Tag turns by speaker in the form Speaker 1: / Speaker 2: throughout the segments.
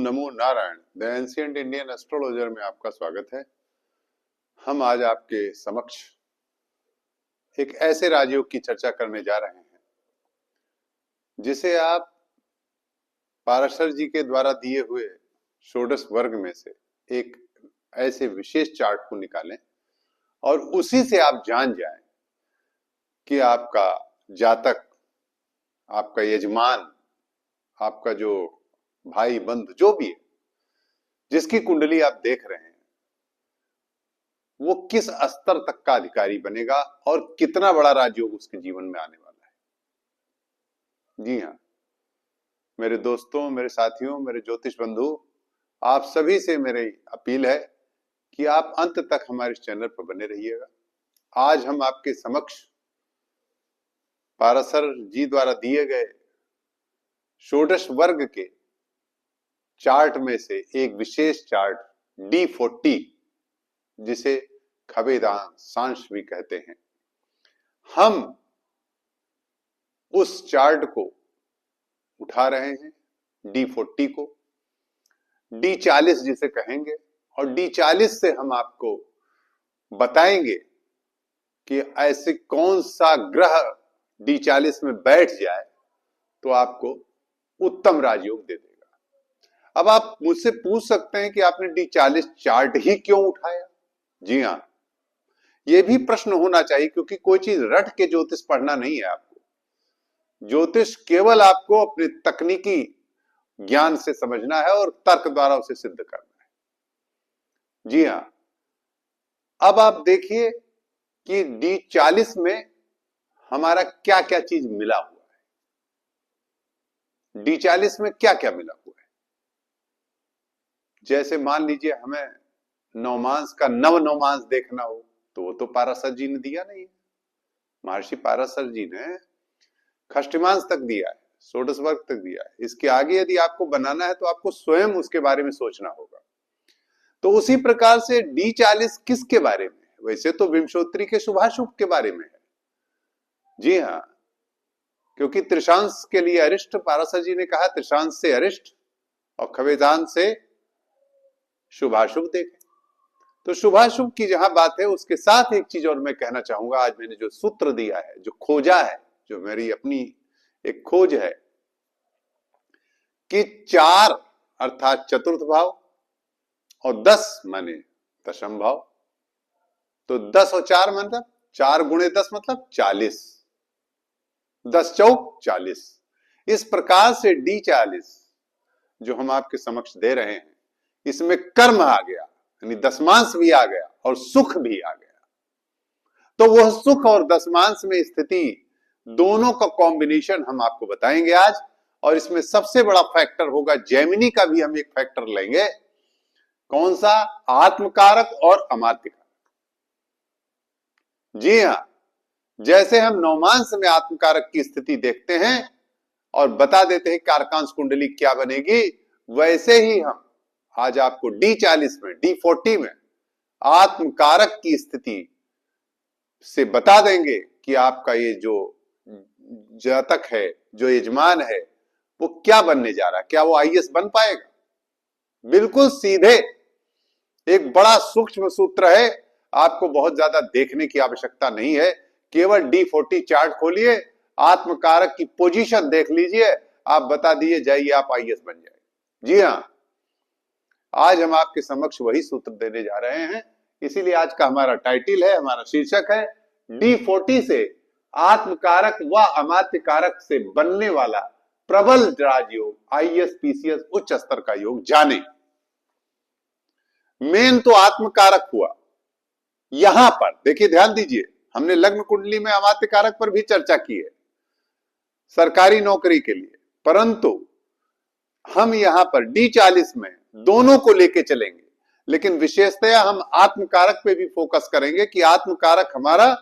Speaker 1: Om NaMo Narayan. The ancient Indian astrologer में आपका स्वागत है। हम आज आपके समक्ष एक ऐसे राजयोग की चर्चा करने जा रहे हैं जिसे आप पाराशर जी के द्वारा दिए हुए षोडश वर्ग में से एक ऐसे विशेष चार्ट को निकालें और उसी से आप जान जाएं कि आपका जातक, आपका यजमान, आपका जो भाई बंधु जो भी है, जिसकी कुंडली आप देख रहे हैं, वो किस स्तर तक का अधिकारी बनेगा और कितना बड़ा राजयोग उसके जीवन में आने वाला है। जी हाँ मेरे दोस्तों, मेरे साथियों, मेरे ज्योतिष बंधु, आप सभी से मेरी अपील है कि आप अंत तक हमारे इस चैनल पर बने रहिएगा। आज हम आपके समक्ष पाराशर जी द्वारा दिए गए षोडश वर्ग के चार्ट में से एक विशेष चार्ट D40, जिसे खवेदांशांश भी कहते हैं, हम उस चार्ट को उठा रहे हैं। D40 को D40 जिसे कहेंगे, और D40 से हम आपको बताएंगे कि ऐसे कौन सा ग्रह D40 में बैठ जाए तो आपको उत्तम राजयोग दे देगा। अब आप मुझसे पूछ सकते हैं कि आपने D40 चार्ट ही क्यों उठाया। जी हाँ, यह भी प्रश्न होना चाहिए, क्योंकि कोई चीज रट के ज्योतिष पढ़ना नहीं है। आपको ज्योतिष केवल आपको अपने तकनीकी ज्ञान से समझना है और तर्क द्वारा उसे सिद्ध करना है। जी हाँ, अब आप देखिए कि D40 में हमारा क्या क्या चीज मिला हुआ है। D40 में क्या क्या मिला हुआ है, जैसे मान लीजिए हमें नवमांस का नवमांस देखना हो तो वो तो पाराशर जी ने दिया नहीं है। महर्षि पाराशर जी ने खष्टमांस तक दिया है, षोडश वर्ग तक दिया है। इसके आगे यदि आपको बनाना है तो आपको स्वयं उसके बारे में सोचना होगा। तो उसी प्रकार से D40 किसके बारे में है? वैसे तो विंशोत्तरी के शुभाशुभ के बारे में है। जी हाँ, क्योंकि त्रिशांश के लिए अरिष्ट, पाराशर जी ने कहा त्रिशांश से अरिष्ट और खवेदांश से शुभाशुभ देखें। तो शुभाशुभ की जहां बात है, उसके साथ एक चीज और मैं कहना चाहूंगा। आज मैंने जो सूत्र दिया है, जो खोजा है, जो मेरी अपनी एक खोज है कि 4 अर्थात चतुर्थ भाव और 10 माने दशम भाव। तो 10 और 4 मतलब 4 गुणे 10 मतलब 40, 10 चौक 40। इस प्रकार से D40 जो हम आपके समक्ष दे रहे हैं, इसमें कर्म आ गया, यानी दशमांश भी आ गया और सुख भी आ गया। तो वह सुख और दशमांश में स्थिति दोनों का कॉम्बिनेशन हम आपको बताएंगे आज। और इसमें सबसे बड़ा फैक्टर होगा जेमिनी का भी हम एक फैक्टर लेंगे। कौन सा? आत्मकारक और अमात्यकारक। जी हां, जैसे हम नवमांश में आत्मकारक की स्थिति देखते हैं और बता देते हैं कारकांश कुंडली क्या बनेगी, वैसे ही हम आज आपको D40 में, D40 में आत्मकारक की स्थिति से बता देंगे कि आपका ये जो जातक है, जो यजमान है, वो क्या बनने जा रहा है। क्या वो IAS बन पाएगा? बिल्कुल सीधे। एक बड़ा सूक्ष्म सूत्र है, आपको बहुत ज्यादा देखने की आवश्यकता नहीं है। केवल D40 चार्ट खोलिए, आत्मकारक की पोजीशन देख लीजिए, आप बता दिए जाइए, आप IAS बन जाए। जी हां, आज हम आपके समक्ष वही सूत्र देने जा रहे हैं। इसीलिए आज का हमारा टाइटल है, हमारा शीर्षक है D40 से आत्मकारक व अमात्यकारक से बनने वाला प्रबल राजयोग, IAS PCS उच्च स्तर का योग जाने। मेन तो आत्मकारक हुआ। यहां पर देखिए, ध्यान दीजिए, हमने लग्न कुंडली में अमात्यकारक पर भी चर्चा की है सरकारी नौकरी के लिए, परंतु हम यहां पर D40 में दोनों को लेके चलेंगे। लेकिन विशेषतया हम आत्मकारक पे भी फोकस करेंगे कि आत्मकारक हमारा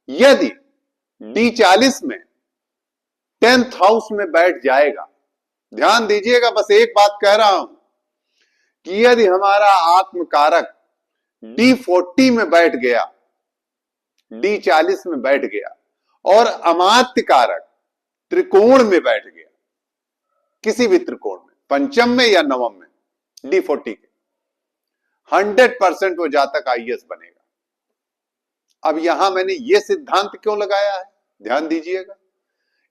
Speaker 1: यदि D40 में 10th हाउस में बैठ जाएगा, ध्यान दीजिएगा, बस एक बात कह रहा हूं कि यदि हमारा आत्मकारक D40 में बैठ गया, D40 में बैठ गया और अमात्यकारक त्रिकोण में बैठ गया, किसी भी त्रिकोण में, पंचम में या नवम में, D40 के 100% वो जातक आईएएस बनेगा। अब यहां मैंने ये सिद्धांत क्यों लगाया है, ध्यान दीजिएगा।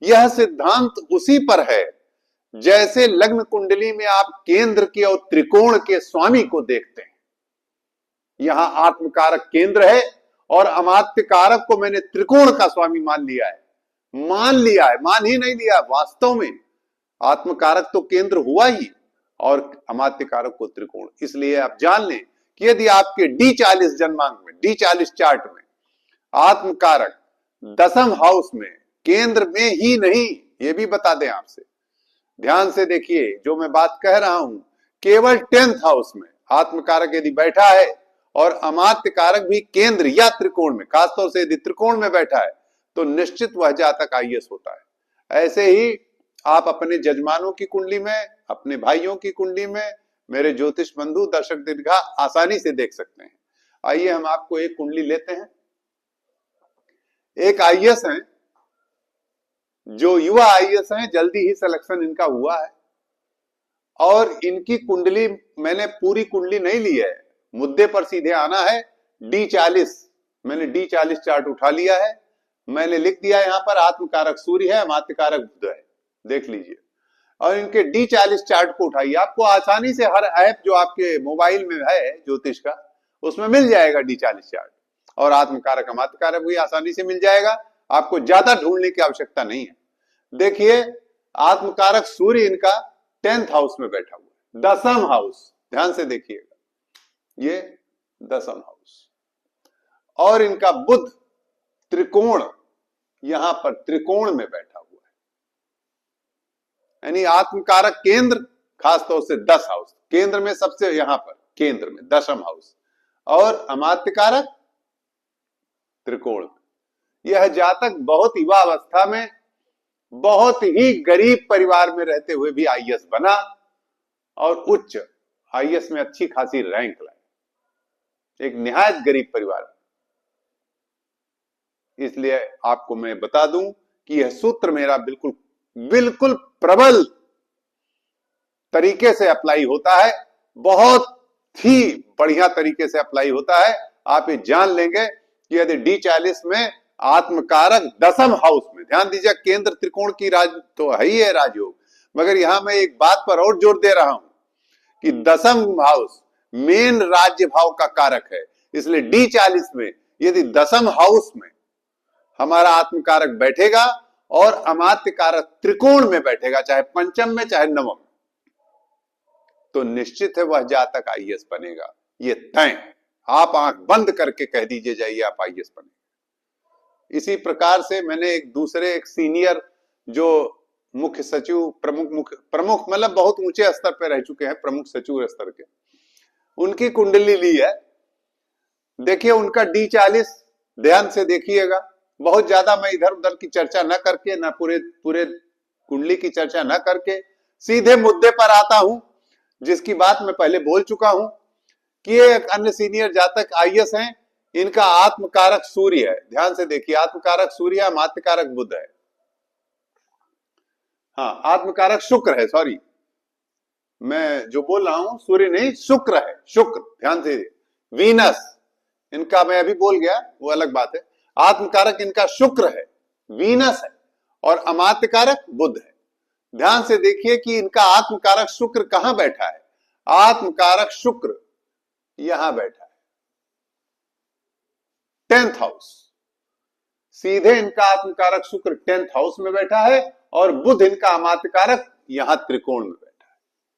Speaker 1: यह सिद्धांत उसी पर है जैसे लग्न कुंडली में आप केंद्र के और त्रिकोण के स्वामी को देखते हैं। यहां आत्मकारक केंद्र है और अमात्य कारक को मैंने त्रिकोण का स्वामी मान लिया है। मान ही नहीं लिया, वास्तव में आत्मकारक तो केंद्र हुआ ही और अमात्य कारक को त्रिकोण। इसलिए आप जान लें कि यदि आपके D40 जन्मांक में, D40 चार्ट में आत्मकारक दशम हाउस में, केंद्र में ही नहीं, ये भी बता दें आपसे, ध्यान से देखिए जो मैं बात कह रहा हूं, केवल 10th हाउस में आत्मकारक यदि बैठा है और अमात्य कारक भी केंद्र या त्रिकोण में, खासतौर से यदि त्रिकोण में बैठा है, तो निश्चित वह जातक आईएएस होता है। ऐसे ही आप अपने जजमानों की कुंडली में, अपने भाइयों की कुंडली में, मेरे ज्योतिष बंधु दर्शक दीर्घा आसानी से देख सकते हैं। आइए हम आपको एक कुंडली लेते हैं। एक आईएएस हैं, जो युवा आईएएस हैं, जल्दी ही सिलेक्शन इनका हुआ है और इनकी कुंडली मैंने पूरी कुंडली नहीं ली है, मुद्दे पर सीधे आना है। D40 मैंने D40 चार्ट उठा लिया है, मैंने लिख दिया यहां पर आत्मकारक सूर्य है, अमात्य कारक बुध है, देख लीजिए। और इनके D40 चार्ट को उठाइए, आपको आसानी से हर ऐप जो आपके मोबाइल में है ज्योतिष का, उसमें मिल जाएगा D40 चार्ट, और आत्मकारक अमात्य कारक भी आसानी से मिल जाएगा, आपको ज्यादा ढूंढने की आवश्यकता नहीं है। देखिए आत्मकारक सूर्य इनका 10th हाउस में बैठा हुआ है, दशम हाउस, ध्यान से देखिएगा, ये दशम हाउस, और इनका बुध त्रिकोण, यहां पर त्रिकोण में बैठा हुआ है, यानी आत्मकारक केंद्र खासतौर से 10 हाउस, केंद्र में सबसे यहां पर केंद्र में दशम हाउस, और अमात्य कारक त्रिकोण में। यह जातक बहुत युवा अवस्था में बहुत ही गरीब परिवार में रहते हुए भी आईएएस बना और उच्च आईएएस में अच्छी खासी रैंक लाए, एक निहायत गरीब परिवार। इसलिए आपको मैं बता दूं कि यह सूत्र मेरा बिल्कुल बिल्कुल प्रबल तरीके से अप्लाई होता है, बहुत ही बढ़िया तरीके से अप्लाई होता है। आप ये जान लेंगे कि यदि D40 में आत्मकारक दशम हाउस में, ध्यान दीजिए केंद्र त्रिकोण की राज तो है ही है राजयोग, मगर यहां मैं एक बात पर और जोर दे रहा हूं कि दशम हाउस मेन राज्य भाव का कारक है। इसलिए D40 में यदि दशम हाउस में हमारा आत्मकारक बैठेगा और अमात्य कारक त्रिकोण में बैठेगा, चाहे पंचम में चाहे नवम में, तो निश्चित है वह जातक आईएएस बनेगा, ये तय। आप आंख बंद करके कह दीजिए जाइए आप आईएएस बने। इसी प्रकार से मैंने एक सीनियर जो मुख्य सचिव, प्रमुख मतलब बहुत ऊंचे स्तर पर रह चुके हैं, प्रमुख सचिव स्तर के, उनकी कुंडली ली है। देखिए उनका D40, ध्यान से देखिएगा, बहुत ज्यादा मैं इधर उधर की चर्चा न करके, ना पूरे कुंडली की चर्चा न करके, सीधे मुद्दे पर आता हूं, जिसकी बात मैं पहले बोल चुका हूं कि एक अन्य सीनियर जातक आईएएस हैं, इनका आत्मकारक सूर्य है, ध्यान से देखिए, आत्मकारक सूर्य, अमात्यकारक बुध है, हाँ आत्मकारक शुक्र है, सॉरी मैं जो बोल रहा हूं सूर्य नहीं, शुक्र है, शुक्र, ध्यान से, वीनस इनका मैं अभी बोल गया, वो अलग बात है। आत्मकारक इनका शुक्र है, वीनस है, और अमात्यकारक बुध है। ध्यान से देखिए कि इनका आत्मकारक शुक्र कहां बैठा है, आत्मकारक शुक्र यहां बैठा है, 10th हाउस, सीधे इनका आत्मकारक शुक्र 10th हाउस में बैठा है, और बुध इनका अमात्यकारक यहां त्रिकोण में बैठा है,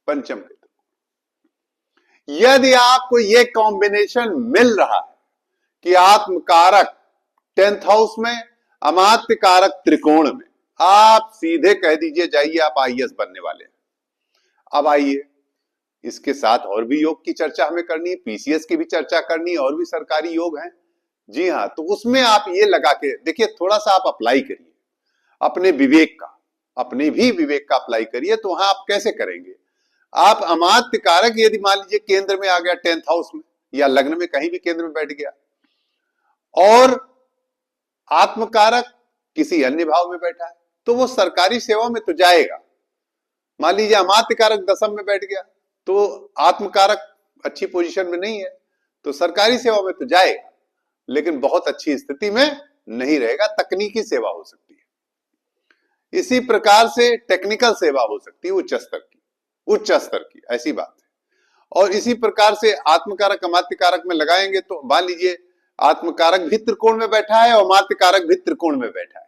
Speaker 1: पंचम के त्रिकोण। यदि आपको यह कॉम्बिनेशन मिल रहा है कि आत्मकारक 10th हाउस में, अमात्यकारक त्रिकोण में, आप सीधे कह दीजिए जाइए आप आईएएस बनने वाले हैं। अब आइए, इसके साथ और भी योग की चर्चा हमें करनी है, पीसीएस की भी चर्चा करनी है, और भी सरकारी योग हैं, जी हाँ, तो उसमें आप ये लगा के देखिए, थोड़ा सा आप अप्लाई करिए अपने विवेक का, अपने भी विवेक का अप्लाई करिए। तो वहां आप कैसे करेंगे, आप अमात्य कारक यदि मान लीजिए केंद्र में आ गया 10th हाउस में, या लग्न में कहीं भी केंद्र में बैठ गया, और आत्मकारक किसी अन्य भाव में बैठा है, तो वो सरकारी सेवा में तो जाएगा। मान लीजिए अमात्य कारक दशम में बैठ गया, तो आत्मकारक अच्छी पोजीशन में नहीं है, तो सरकारी सेवा में तो जाएगा लेकिन बहुत अच्छी स्थिति में नहीं रहेगा, तकनीकी सेवा हो सकती है। इसी प्रकार से टेक्निकल सेवा हो सकती है उच्च स्तर की, ऐसी बात है। और इसी प्रकार से आत्मकारक अमात्यकारक में लगाएंगे तो मान लीजिए आत्मकारक भी त्रिकोण में बैठा है और अमात्यकारक भी त्रिकोण में बैठा है,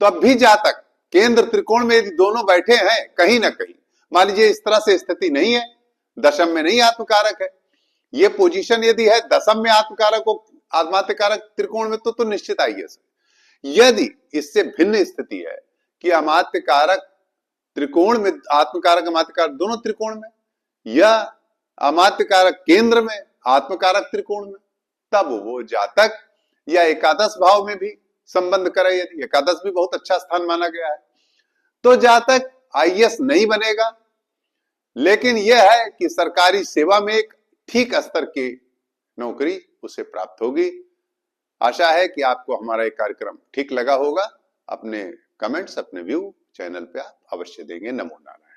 Speaker 1: तो अब भी जातक केंद्र त्रिकोण में यदि दोनों बैठे हैं कहीं ना कहीं, मान लीजिए इस तरह से स्थिति नहीं है, दशम में नहीं आत्मकारक है, ये पोजीशन यदि है दशम में आत्मकारक हो अमात्यकारक त्रिकोण में तो निश्चित आइए। यदि इससे भिन्न स्थिति है कि अमात्यकारक त्रिकोण में, आत्मकारक अमात्यकारक दोनों त्रिकोण में, या अमात्यकारक केंद्र में आत्मकारक त्रिकोण में, तब वो जातक या एकादश भाव में भी संबंध करे, यदि एकादश भी बहुत अच्छा स्थान माना गया है, तो जातक आईएएस नहीं बनेगा, लेकिन यह है कि सरकारी सेवा में एक ठीक स्तर की नौकरी उसे प्राप्त होगी। आशा है कि आपको हमारा एक कार्यक्रम ठीक लगा होगा। अपने कमेंट्स, अपने व्यू चैनल पे आप अवश्य देंगे। नमो नारायण।